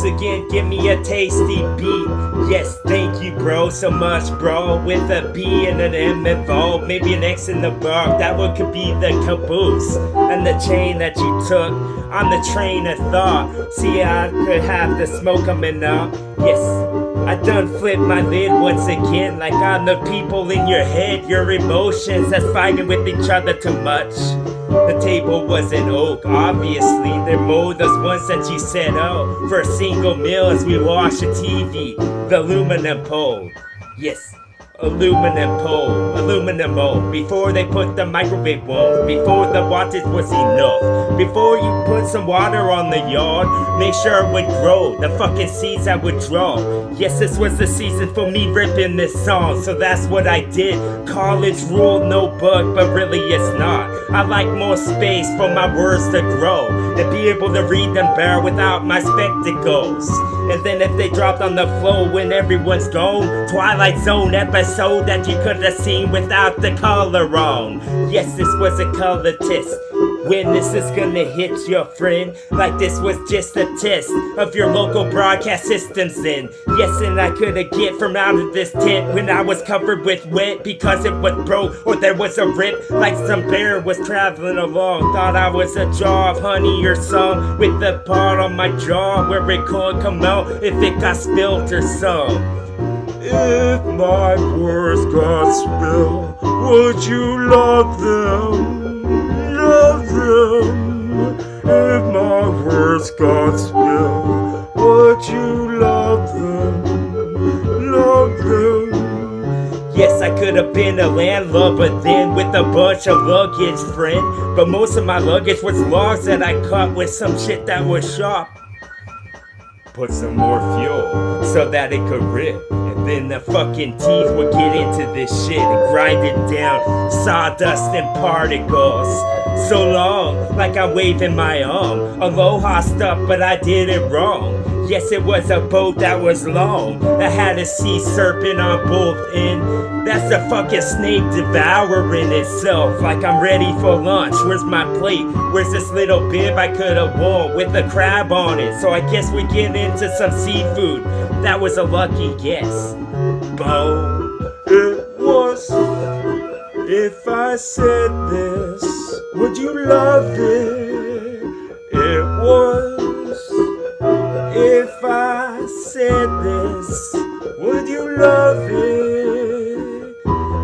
Again, give me a tasty beat. Yes, thank you, bro, so much, bro. With a B and an M involved, maybe an X in the bar. That one could be the caboose and the chain that you took on the train of thought. See, I could have the smoke coming up. Yes, I done flipped my lid once again, like on the people in your head, your emotions that's fighting with each other too much. The table was an oak, obviously. They're more those ones that you set out for a single meal as we watch the TV. The aluminum pole. Yes, aluminum pole, aluminum mold. Before they put the microwave on, before the wattage was enough. Before you put some water on the yard, make sure it would grow, the fucking seeds I would draw. Yes, this was the season for me ripping this song, so that's what I did. College rule, no book, but really it's not. I like more space for my words to grow, and be able to read them better without my spectacles. And then if they dropped on the floor when everyone's gone, Twilight Zone episode that you could have seen without the color on. Yes, this was a color test. When this is gonna hit your friend, like this was just a test of your local broadcast systems then. Yes, and I coulda get from out of this tent when I was covered with wet because it was broke or there was a rip, like some bear was traveling along. Thought I was a jar of honey or some, with the part on my jaw where it could come out if it got spilled or some. If my words got spilled, would you love them? Love them. If my words got spilled, would you love them? Love them. Yes, I could have been a landlubber then with a bunch of luggage, friend. But most of my luggage was logs that I cut with some shit that was sharp. Put some more fuel so that it could rip. And then the fucking teeth would get into this shit and grind it down. Sawdust and particles. So long, like I'm waving my arm. Aloha stuff, but I did it wrong. Yes, it was a boat that was long, that had a sea serpent on both ends. That's a fucking snake devouring itself, like I'm ready for lunch. Where's my plate? Where's this little bib I could've worn with a crab on it? So I guess we get into some seafood. That was a lucky guess. Bo, it was. If I said this, would you love it? It was. If I said this, would you love it?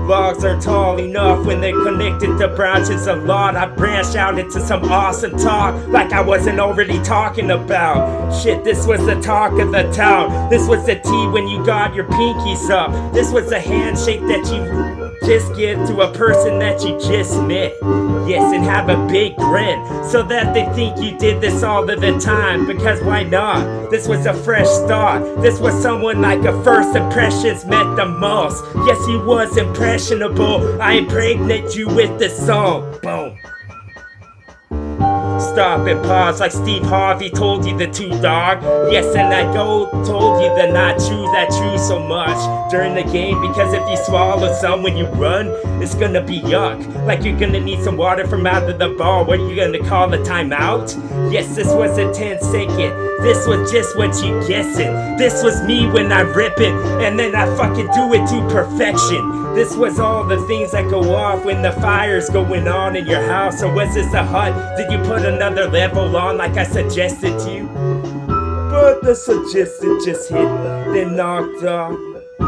Logs are tall enough when they're connected to branches a lot. I branch out into some awesome talk like I wasn't already talking about. Shit, this was the talk of the town. This was the tea when you got your pinkies up. This was a handshake that you just give to a person that you just met. Yes, and have a big grin so that they think you did this all of the time, because why not? This was a fresh start. This was someone like a first impressions meant the most. Yes, he was impressionable. I impregnate you with this song. Boom. Stop and pause like Steve Harvey told you the two, dog. Yes, and I told you the not true that true so much during the game, because if you swallow some when you run, it's gonna be yuck. Like you're gonna need some water from out of the bar. What are you gonna call the timeout? Yes, this was a 10-second. This was just what you guessing. This was me when I rip it, and then I fucking do it to perfection. This was all the things that go off when the fire's going on in your house. Or was this a hut? Did you put another level on like I suggested to you? But the suggestion just hit, then knocked off.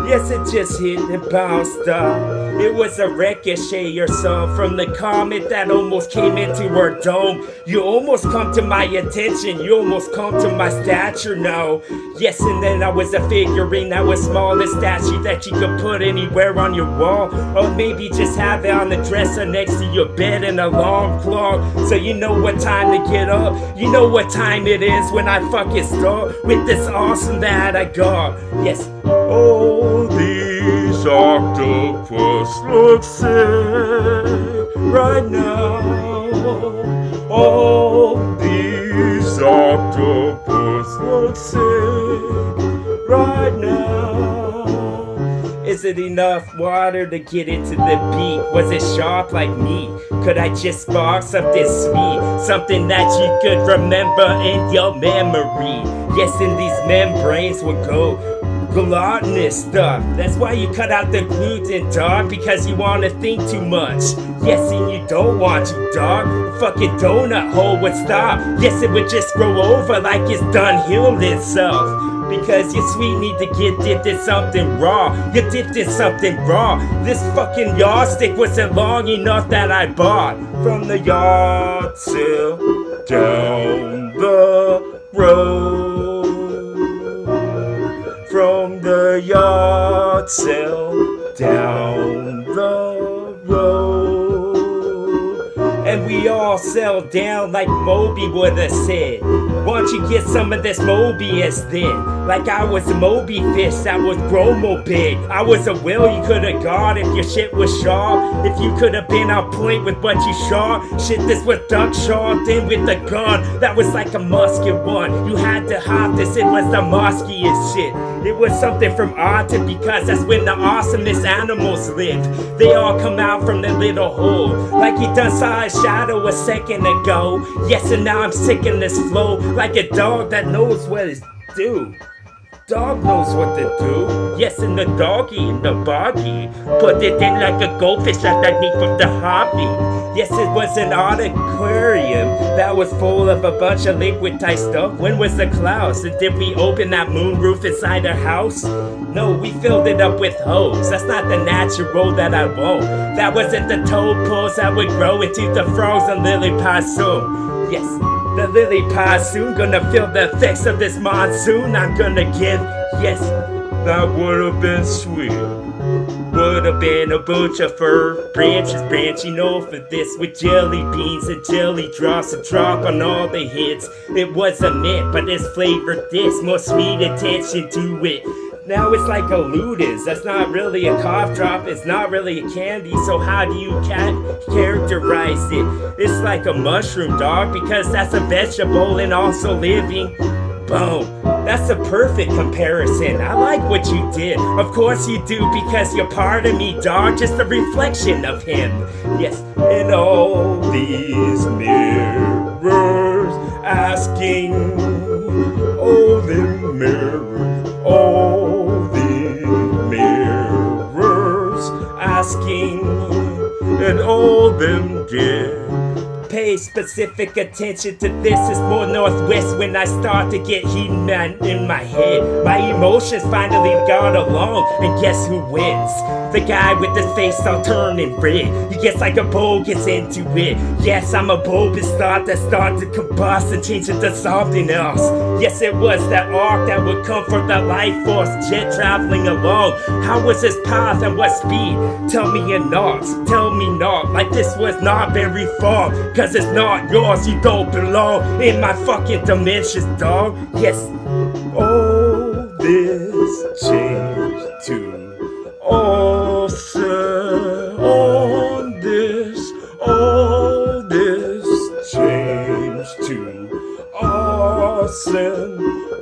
Yes, it just hit and bounced off. It was a ricochet or some from the comet that almost came into our dome. You almost come to my attention, you almost come to my stature now. Yes, and then I was a figurine that was small, the statue that you could put anywhere on your wall. Or maybe just have it on the dresser next to your bed in a long clock, so you know what time to get up. You know what time it is when I fucking start with this awesome that I got. Yes. Oh, these octopus look sick right now. Oh, these octopus look sick right now. Is it enough water to get into the beat? Was it sharp like meat? Could I just spark something sweet? Something that you could remember in your memory? Yes, and these membranes would go gluttonous stuff. That's why you cut out the gluten, dog, because you want to think too much. Yes, and you don't want to, dog. The fucking donut hole would stop. Yes, it would just grow over like it's done healed itself. Because your sweet need to get dipped in something raw. You dipped in something raw. This fucking yardstick wasn't long enough that I bought. From the yard sale down the road. From the yard sale down the road. And we all sell down like Moby would have said. Why don't you get some of this Mobius then? Like I was a Moby fish that would grow more big. I was a whale you could have got if your shit was sharp. If you could have been on point with what you shot. Shit, this was duck shot, then with the gun. That was like a musket one. You had to hop this, it was the muskiest shit. It was something from Arctic because that's when the awesomest animals live. They all come out from their little hole. Like he done saw a shadow a second ago. Yes, and now I'm sick in this flow. Like a dog that knows what it's due. Dog knows what to do. Yes, and the doggy in the boggy. Put it in like a goldfish underneath of the hobby. Yes, it was an art aquarium that was full of a bunch of liquid type stuff. When was the clouds? And did we open that moon roof inside our house? No, we filled it up with hose. That's not the natural that I want. That wasn't the tadpoles that would grow into the frogs and lily possum. Yes. The lily pie soon gonna feel the effects of this monsoon. I'm gonna give, yes, that would've been sweet. Would've been a bunch of fir branches branching off of this with jelly beans and jelly drops, a drop on all the hits. It was a mint, but it's flavored this, more sweet attention to it. Now it's like a Ludus. That's not really a cough drop. It's not really a candy. So how do you characterize it? It's like a mushroom, dog, because that's a vegetable and also living. Boom. That's a perfect comparison. I like what you did. Of course you do, because you're part of me, dog. Just a reflection of him. Yes. And all these mirrors asking, all the mirrors, all the mirrors asking, and all them did. Pay specific attention to this. It's more northwest when I start to get heat in my head. My emotions finally got along, and guess who wins? The guy with his face all turning red. He gets like a bull gets into it. Yes, I'm a bulbous thought that starts to combust and change into something else. Yes, it was that arc that would come from the life force jet traveling along. How was his path and what speed? Tell me you're not, tell me not. Like this was not very far, cause it's not yours, you don't belong in my fucking dimensions, dog. Yes, all this changed to awesome. All this changed to awesome.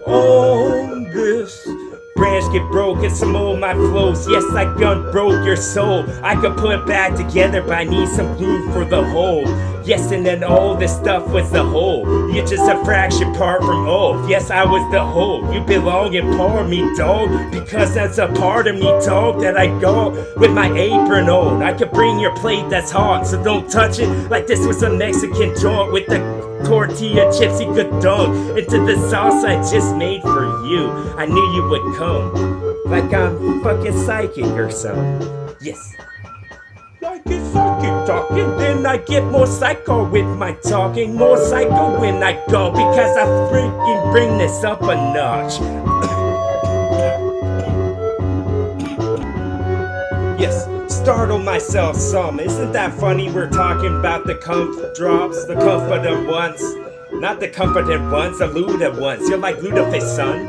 On this branch get broken, some of my flows. Yes, I gun broke your soul. I could put back together, but I need some glue for the whole. Yes, and then all this stuff was the whole. You're just a fraction part from all. Yes, I was the whole. You belong in part of me, dog, because that's a part of me, dog, that I got with my apron on. I could bring your plate that's hot, so don't touch it like this was a Mexican joint with the tortilla chips you could dunk into the sauce I just made for you. I knew you would come, like I'm fucking psychic or something. Yes. Like it's psychic talking, then I get more psycho with my talking. More psycho when I go, because I freaking bring this up a notch. Yes, startle myself some. Isn't that funny? We're talking about the comfort drops, the comforter ones. Not the comforted ones, the Luda ones. You're like Ludafish, son.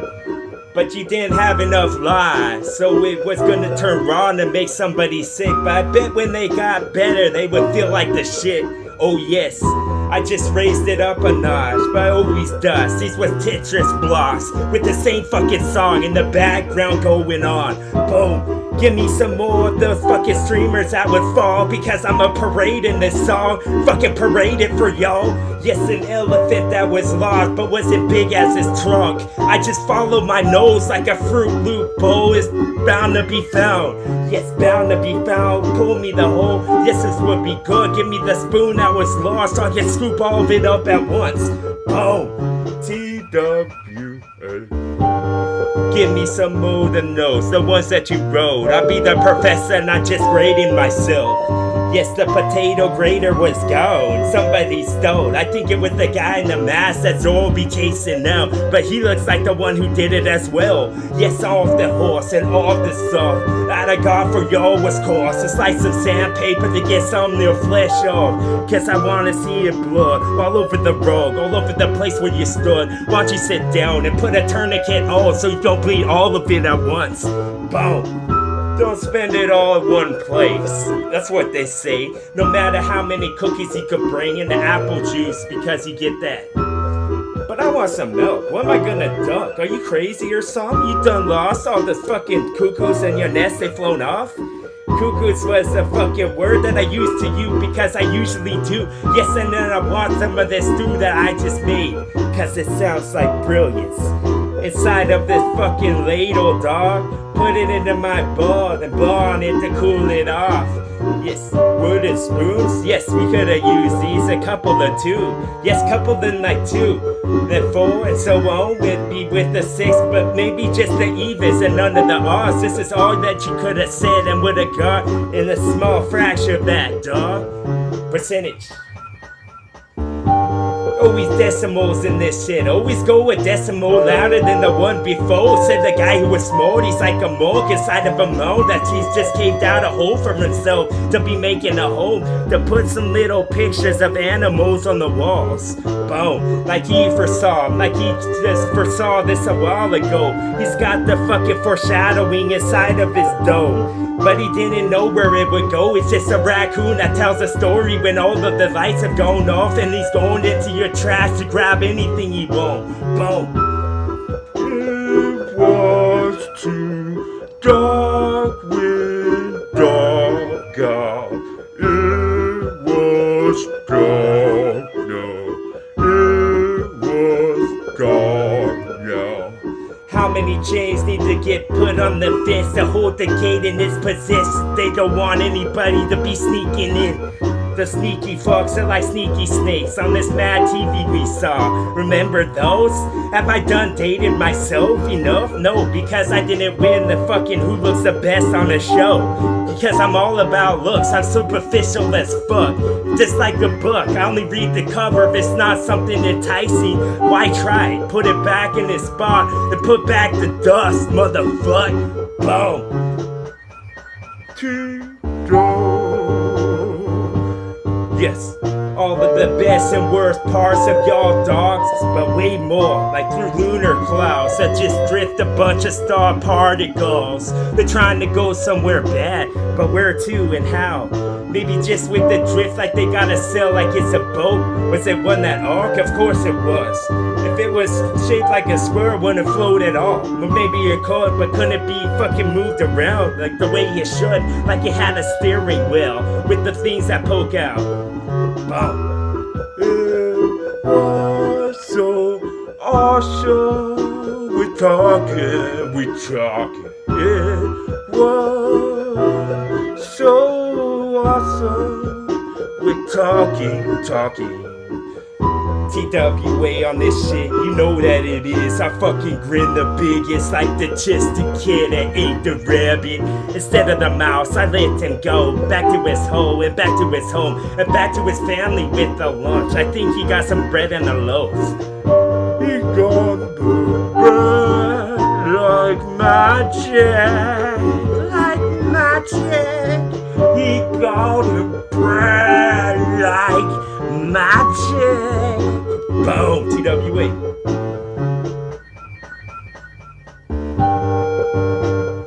But you didn't have enough lies, so it was gonna turn raw and make somebody sick. But I bet when they got better, they would feel like the shit. Oh yes, I just raised it up a notch, but I always does. These was Tetris blocks with the same fucking song in the background going on. Boom. Give me some more of those fucking streamers that would fall, because I'm a parade in this song. Fucking parade it for y'all. Yes, an elephant that was lost but wasn't big as his trunk. I just follow my nose like a Fruit Loop bowl is bound to be found. Yes, bound to be found. Pull me the hole. Yes, this would be good. Give me the spoon that was lost so I can scoop all of it up at once. Boom. TWA. Give me some more than those, the ones that you wrote. I'll be the professor, not just grading myself. Yes, the potato grater was gone. Somebody stole. I think it was the guy in the mask that Zoro be chasing now. But he looks like the one who did it as well. Yes, off the horse and off the stuff that I got for y'all was cost. A slice of sandpaper to get some of your flesh off. Cause I wanna see it blood all over the rug, all over the place where you stood. Why don't you sit down and put a tourniquet on so you don't bleed all of it at once. Boom. Don't spend it all in one place. That's what they say. No matter how many cookies you could bring in the apple juice, because you get that. But I want some milk. What am I gonna dunk? Are you crazy or something? You done lost all the fucking cuckoos in your nest, they flown off? Cuckoos was a fucking word that I used to you because I usually do. Yes, and then I want some of this stew that I just made, cause it sounds like brilliance. Inside of this fucking ladle, dog. Put it into my bowl and blow on it to cool it off. Yes, wooden spoons. Yes, we could have used these, a couple of two. Yes, couple then like two, then four, and so on. Would be with the six, but maybe just the evens and none of the odds. This is all that you could have said and would have got in a small fraction of that, dog. Percentage. Always decimals in this shit. Always go a decimal louder than the one before. Said the guy who was smart. He's like a monk inside of a moan that he's just caved out a hole for himself to be making a home, to put some little pictures of animals on the walls. Boom. Like he foresaw. Like he just foresaw this a while ago. He's got the fucking foreshadowing inside of his dome. But he didn't know where it would go. It's just a raccoon that tells a story when all of the lights have gone off and he's going into your trash to grab anything he wants. Boom. It was too dark with dark out. It was dark now. It was dark now. How many chains need to get put on the fence to hold the gate in its possession? They don't want anybody to be sneaking in. The sneaky fucks are like sneaky snakes on this Mad TV we saw. Remember those? Have I done dated myself enough? No, because I didn't win the fucking who looks the best on the show. Because I'm all about looks, I'm superficial as fuck. Just like a book, I only read the cover if it's not something enticing. Why try? Put it back in its spot and put back the dust, motherfucker. Boom. Yes, all of the best and worst parts of y'all dogs, but way more, like through lunar clouds that just drift a bunch of star particles. They're trying to go somewhere bad, but where to and how? Maybe just with the drift like they gotta sail like it's a boat. Was it one that arc? Of course it was. If it was shaped like a square, it wouldn't float at all. Or maybe it could, but couldn't it be fucking moved around like the way it should? Like it had a steering wheel with the things that poke out. Wow. It was so awesome. We're talking. It was so awesome. We're talking. TWA on this shit, you know that it is. I fucking grin the biggest, like the chested kid that ate the rabbit. Instead of the mouse, I let him go back to his hole and back to his home and back to his family with the lunch. I think he got some bread and a loaf. He got the bread like magic, He got the bread like magic. Boom, TWA.